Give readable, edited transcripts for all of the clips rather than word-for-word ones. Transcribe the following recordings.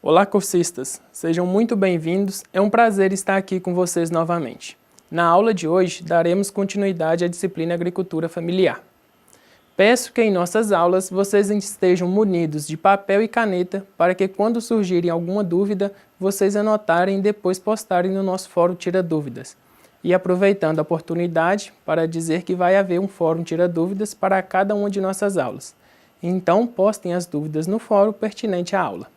Olá, cursistas! Sejam muito bem-vindos, é um prazer estar aqui com vocês novamente. Na aula de hoje, daremos continuidade à disciplina Agricultura Familiar. Peço que em nossas aulas vocês estejam munidos de papel e caneta para que quando surgirem alguma dúvida, vocês anotarem e depois postarem no nosso fórum Tira Dúvidas. E aproveitando a oportunidade para dizer que vai haver um fórum Tira Dúvidas para cada uma de nossas aulas. Então, postem as dúvidas no fórum pertinente à aula.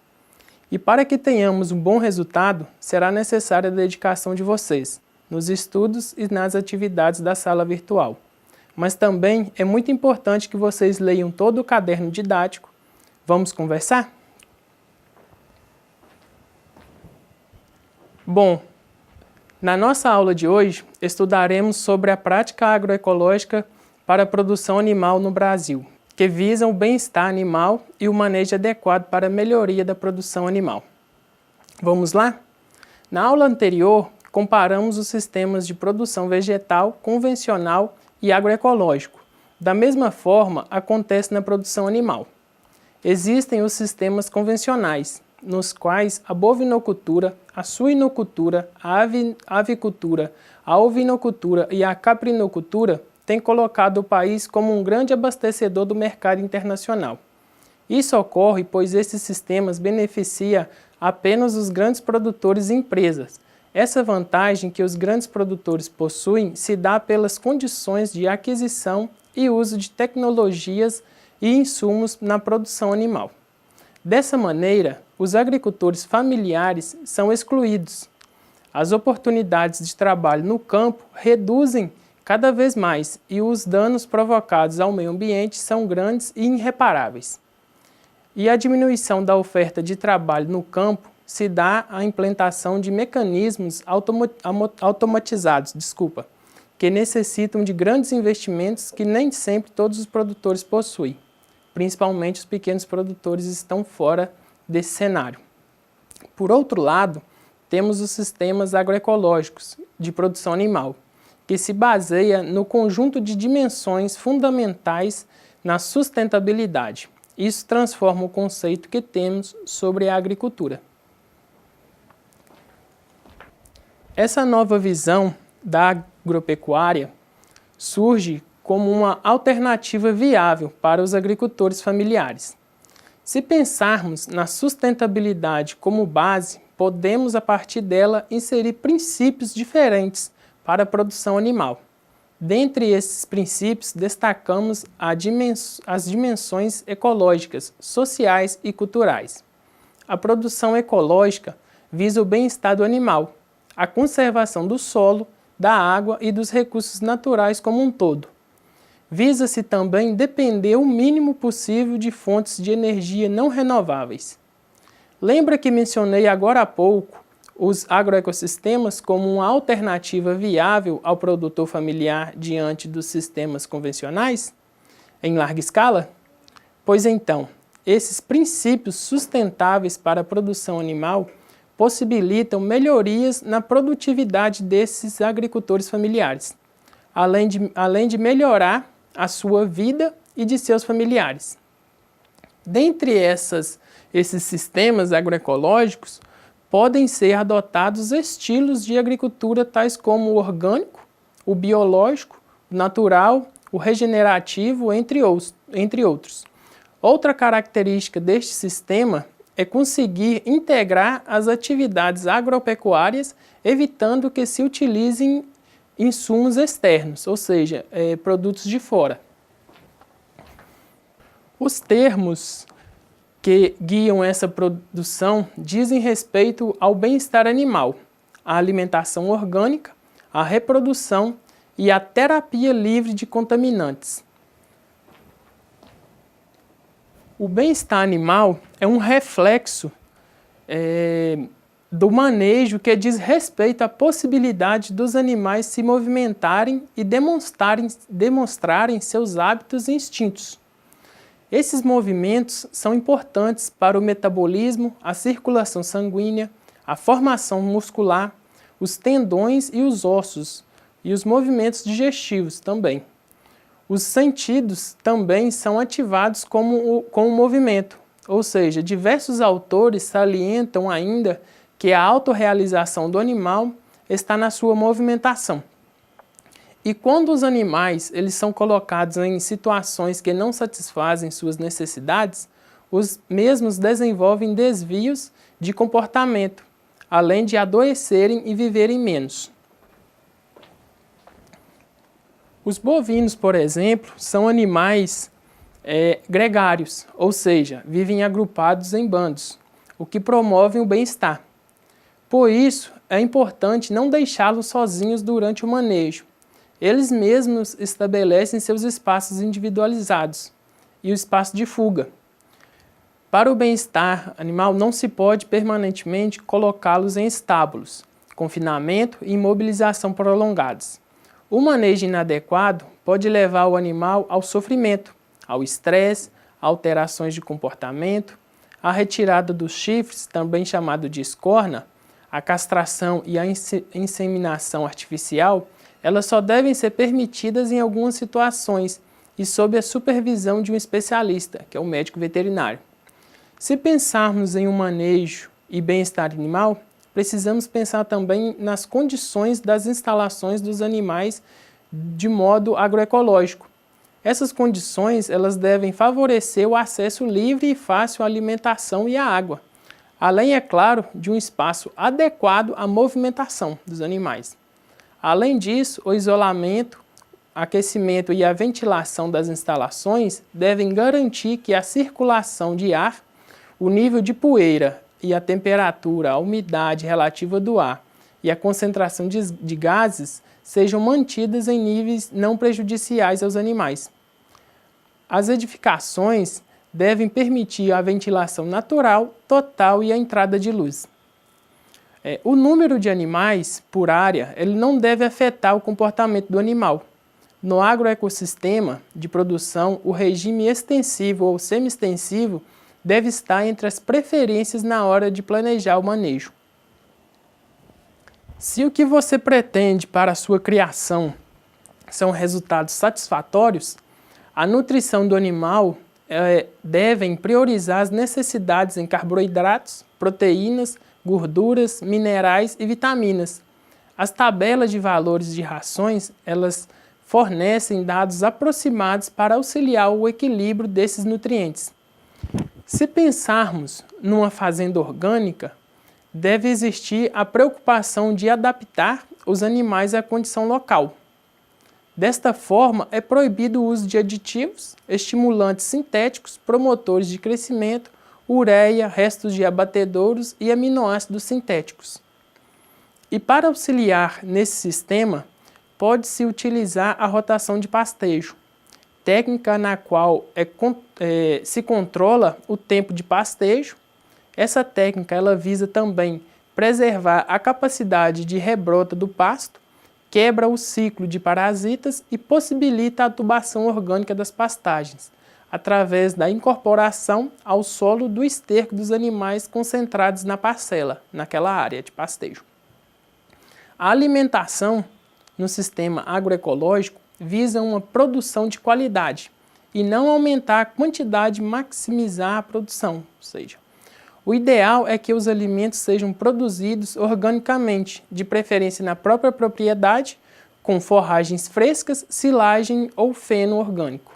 E para que tenhamos um bom resultado, será necessária a dedicação de vocês, nos estudos e nas atividades da sala virtual. Mas também é muito importante que vocês leiam todo o caderno didático. Vamos conversar? Bom, na nossa aula de hoje, estudaremos sobre a prática agroecológica para a produção animal no Brasil, que visam o bem-estar animal e o manejo adequado para a melhoria da produção animal. Vamos lá? Na aula anterior, comparamos os sistemas de produção vegetal, convencional e agroecológico. Da mesma forma, acontece na produção animal. Existem os sistemas convencionais, nos quais a bovinocultura, a suinocultura, a avicultura, a ovinocultura e a caprinocultura tem colocado o país como um grande abastecedor do mercado internacional. Isso ocorre pois esses sistemas beneficiam apenas os grandes produtores e empresas. Essa vantagem que os grandes produtores possuem se dá pelas condições de aquisição e uso de tecnologias e insumos na produção animal. Dessa maneira, os agricultores familiares são excluídos. As oportunidades de trabalho no campo reduzem cada vez mais e os danos provocados ao meio ambiente são grandes e irreparáveis. E a diminuição da oferta de trabalho no campo se dá à implantação de mecanismos automatizados, que necessitam de grandes investimentos que nem sempre todos os produtores possuem. Principalmente os pequenos produtores estão fora desse cenário. Por outro lado, temos os sistemas agroecológicos de produção animal, que se baseia no conjunto de dimensões fundamentais na sustentabilidade. Isso transforma o conceito que temos sobre a agricultura. Essa nova visão da agropecuária surge como uma alternativa viável para os agricultores familiares. Se pensarmos na sustentabilidade como base, podemos a partir dela inserir princípios diferentes para a produção animal. Dentre esses princípios, destacamos as dimensões ecológicas, sociais e culturais. A produção ecológica visa o bem-estar do animal, a conservação do solo, da água e dos recursos naturais como um todo. Visa-se também depender o mínimo possível de fontes de energia não renováveis. Lembra que mencionei agora há pouco os agroecossistemas como uma alternativa viável ao produtor familiar diante dos sistemas convencionais, em larga escala? Pois então, esses princípios sustentáveis para a produção animal possibilitam melhorias na produtividade desses agricultores familiares, além de melhorar a sua vida e de seus familiares. Dentre esses sistemas agroecológicos, podem ser adotados estilos de agricultura tais como o orgânico, o biológico, o natural, o regenerativo, entre outros. Outra característica deste sistema é conseguir integrar as atividades agropecuárias, evitando que se utilizem insumos externos, ou seja, produtos de fora. Os termos que guiam essa produção dizem respeito ao bem-estar animal, à alimentação orgânica, à reprodução e à terapia livre de contaminantes. O bem-estar animal é um reflexo do manejo que diz respeito à possibilidade dos animais se movimentarem e demonstrarem seus hábitos e instintos. Esses movimentos são importantes para o metabolismo, a circulação sanguínea, a formação muscular, os tendões e os ossos, e os movimentos digestivos também. Os sentidos também são ativados com o movimento, ou seja, diversos autores salientam ainda que a autorrealização do animal está na sua movimentação. E quando os animais eles são colocados em situações que não satisfazem suas necessidades, os mesmos desenvolvem desvios de comportamento, além de adoecerem e viverem menos. Os bovinos, por exemplo, são animais gregários, ou seja, vivem agrupados em bandos, o que promove o bem-estar. Por isso, é importante não deixá-los sozinhos durante o manejo. Eles mesmos estabelecem seus espaços individualizados e o espaço de fuga. Para o bem-estar animal, não se pode permanentemente colocá-los em estábulos, confinamento e imobilização prolongados. O manejo inadequado pode levar o animal ao sofrimento, ao estresse, a alterações de comportamento, a retirada dos chifres, também chamado de escorna, a castração e a inseminação artificial, elas só devem ser permitidas em algumas situações e sob a supervisão de um especialista, que é o médico veterinário. Se pensarmos em um manejo e bem-estar animal, precisamos pensar também nas condições das instalações dos animais de modo agroecológico. Essas condições elas devem favorecer o acesso livre e fácil à alimentação e à água, além, é claro, de um espaço adequado à movimentação dos animais. Além disso, o isolamento, aquecimento e a ventilação das instalações devem garantir que a circulação de ar, o nível de poeira e a temperatura, a umidade relativa do ar e a concentração de gases sejam mantidas em níveis não prejudiciais aos animais. As edificações devem permitir a ventilação natural, total e a entrada de luz. O número de animais por área ele não deve afetar o comportamento do animal. No agroecossistema de produção, o regime extensivo ou semi-extensivo deve estar entre as preferências na hora de planejar o manejo. Se o que você pretende para a sua criação são resultados satisfatórios, a nutrição do animal devem priorizar as necessidades em carboidratos, proteínas, gorduras, minerais e vitaminas. As tabelas de valores de rações, elas fornecem dados aproximados para auxiliar o equilíbrio desses nutrientes. Se pensarmos numa fazenda orgânica, deve existir a preocupação de adaptar os animais à condição local. Desta forma, é proibido o uso de aditivos, estimulantes sintéticos, promotores de crescimento, ureia, restos de abatedouros e aminoácidos sintéticos. E para auxiliar nesse sistema, pode-se utilizar a rotação de pastejo, técnica na qual se controla o tempo de pastejo. Essa técnica ela visa também preservar a capacidade de rebrota do pasto, quebra o ciclo de parasitas e possibilita a adubação orgânica das pastagens, através da incorporação ao solo do esterco dos animais concentrados na parcela, naquela área de pastejo. A alimentação no sistema agroecológico visa uma produção de qualidade e não aumentar a quantidade, maximizar a produção, ou seja, o ideal é que os alimentos sejam produzidos organicamente, de preferência na própria propriedade, com forragens frescas, silagem ou feno orgânico.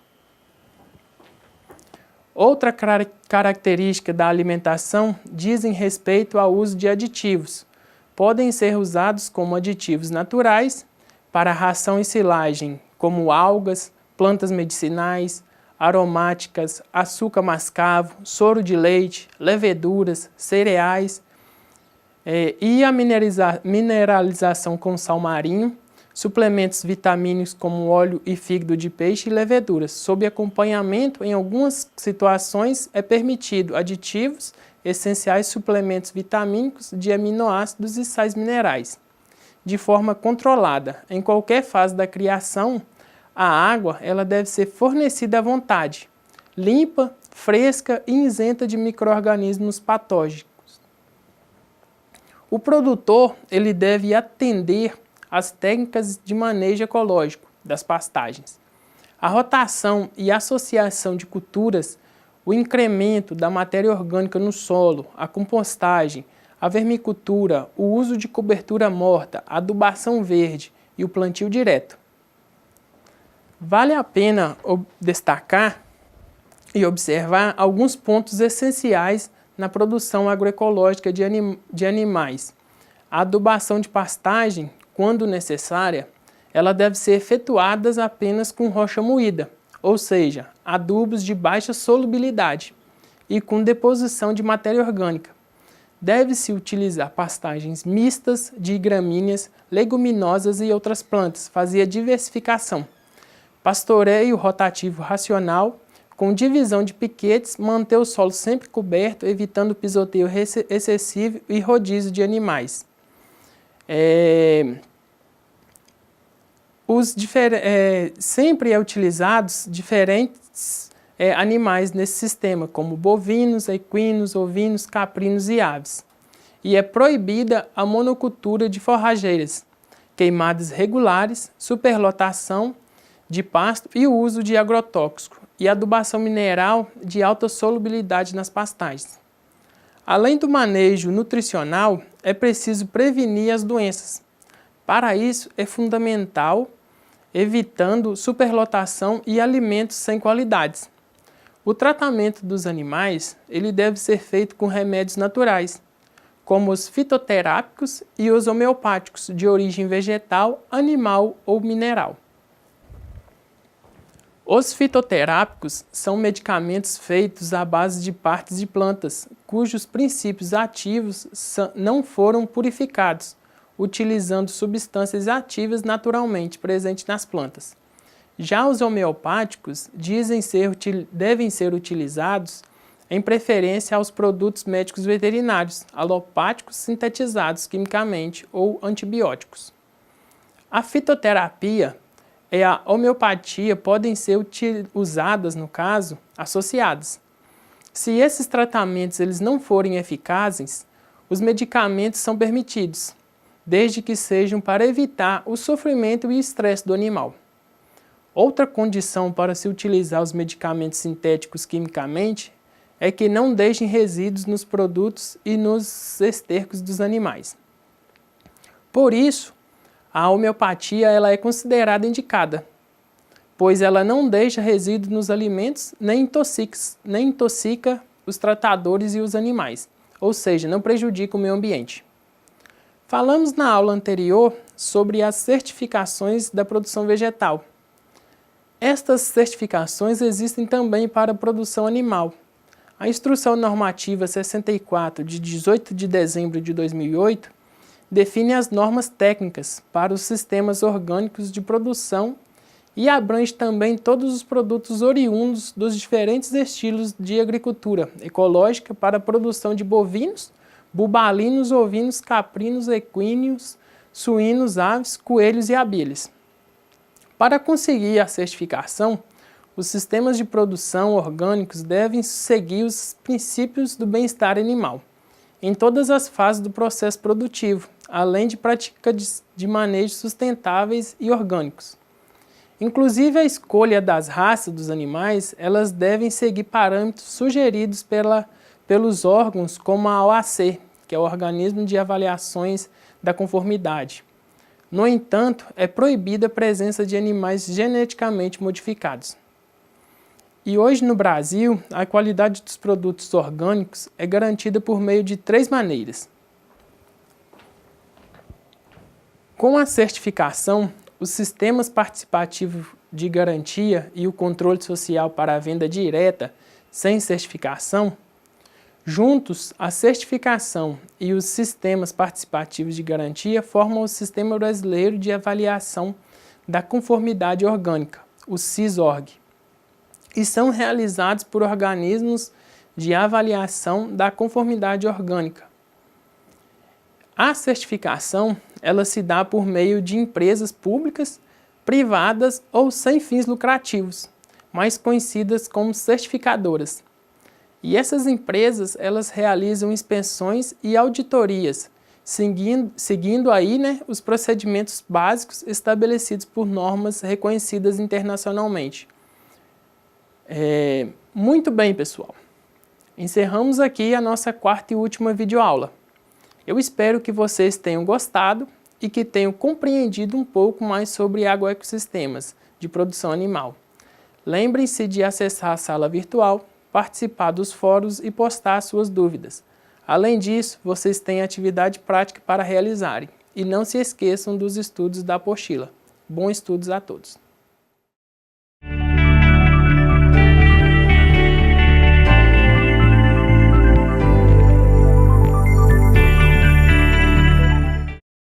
Outra característica da alimentação dizem respeito ao uso de aditivos. Podem ser usados como aditivos naturais para ração e silagem, como algas, plantas medicinais, aromáticas, açúcar mascavo, soro de leite, leveduras, cereais e a mineralização com sal marinho, suplementos vitamínicos como óleo e fígado de peixe e leveduras. Sob acompanhamento, em algumas situações, é permitido aditivos, essenciais suplementos vitamínicos de aminoácidos e sais minerais. De forma controlada, em qualquer fase da criação, a água ela deve ser fornecida à vontade, limpa, fresca e isenta de micro-organismos patógenos. O produtor ele deve atender às técnicas de manejo ecológico das pastagens. A rotação e associação de culturas o incremento da matéria orgânica no solo, a compostagem, a vermicultura, o uso de cobertura morta, a adubação verde e o plantio direto. Vale a pena destacar e observar alguns pontos essenciais na produção agroecológica de animais. A adubação de pastagem, quando necessária, ela deve ser efetuada apenas com rocha moída, ou seja, adubos de baixa solubilidade e com deposição de matéria orgânica. Deve-se utilizar pastagens mistas de gramíneas, leguminosas e outras plantas, fazer a diversificação. Pastoreio rotativo racional, com divisão de piquetes, manter o solo sempre coberto, evitando pisoteio excessivo e rodízio de animais. Sempre é utilizados diferentes animais nesse sistema, como bovinos, equinos, ovinos, caprinos e aves. E é proibida a monocultura de forrageiras, queimadas regulares, superlotação de pasto e o uso de agrotóxico e adubação mineral de alta solubilidade nas pastagens. Além do manejo nutricional, é preciso prevenir as doenças. Para isso, é fundamental evitando superlotação e alimentos sem qualidades. O tratamento dos animais ele deve ser feito com remédios naturais, como os fitoterápicos e os homeopáticos de origem vegetal, animal ou mineral. Os fitoterápicos são medicamentos feitos à base de partes de plantas, cujos princípios ativos não foram purificados, utilizando substâncias ativas naturalmente presentes nas plantas. Já os homeopáticos devem ser utilizados em preferência aos produtos médicos veterinários, alopáticos sintetizados quimicamente ou antibióticos. A fitoterapia e a homeopatia podem ser usadas, no caso, associadas. Se esses tratamentos eles não forem eficazes, os medicamentos são permitidos, desde que sejam para evitar o sofrimento e estresse do animal. Outra condição para se utilizar os medicamentos sintéticos quimicamente é que não deixem resíduos nos produtos e nos estercos dos animais. Por isso, a homeopatia ela é considerada indicada, pois ela não deixa resíduos nos alimentos nem intoxica os tratadores e os animais, ou seja, não prejudica o meio ambiente. Falamos na aula anterior sobre as certificações da produção vegetal. Estas certificações existem também para a produção animal. A Instrução Normativa 64, de 18 de dezembro de 2008, define as normas técnicas para os sistemas orgânicos de produção e abrange também todos os produtos oriundos dos diferentes estilos de agricultura ecológica para a produção de bovinos, bubalinos, ovinos, caprinos, equinos, suínos, aves, coelhos e abelhas. Para conseguir a certificação, os sistemas de produção orgânicos devem seguir os princípios do bem-estar animal em todas as fases do processo produtivo, além de práticas de manejo sustentáveis e orgânicos. Inclusive a escolha das raças dos animais, elas devem seguir parâmetros sugeridos pelos órgãos como a OAC, que é o Organismo de Avaliações da Conformidade. No entanto, é proibida a presença de animais geneticamente modificados. E hoje no Brasil, a qualidade dos produtos orgânicos é garantida por meio de 3 maneiras. Com a certificação, os sistemas participativos de garantia e o controle social para a venda direta sem certificação, juntos, a certificação e os sistemas participativos de garantia formam o Sistema Brasileiro de Avaliação da Conformidade Orgânica, o SISORG, e são realizados por organismos de avaliação da conformidade orgânica. A certificação, ela se dá por meio de empresas públicas, privadas ou sem fins lucrativos, mais conhecidas como certificadoras. E essas empresas, elas realizam inspeções e auditorias, seguindo aí, os procedimentos básicos estabelecidos por normas reconhecidas internacionalmente. Muito bem, pessoal. Encerramos aqui a nossa quarta e última videoaula. Eu espero que vocês tenham gostado e que tenham compreendido um pouco mais sobre agroecossistemas de produção animal. Lembrem-se de acessar a sala virtual, participar dos fóruns e postar suas dúvidas. Além disso, vocês têm atividade prática para realizarem. E não se esqueçam dos estudos da apostila. Bons estudos a todos!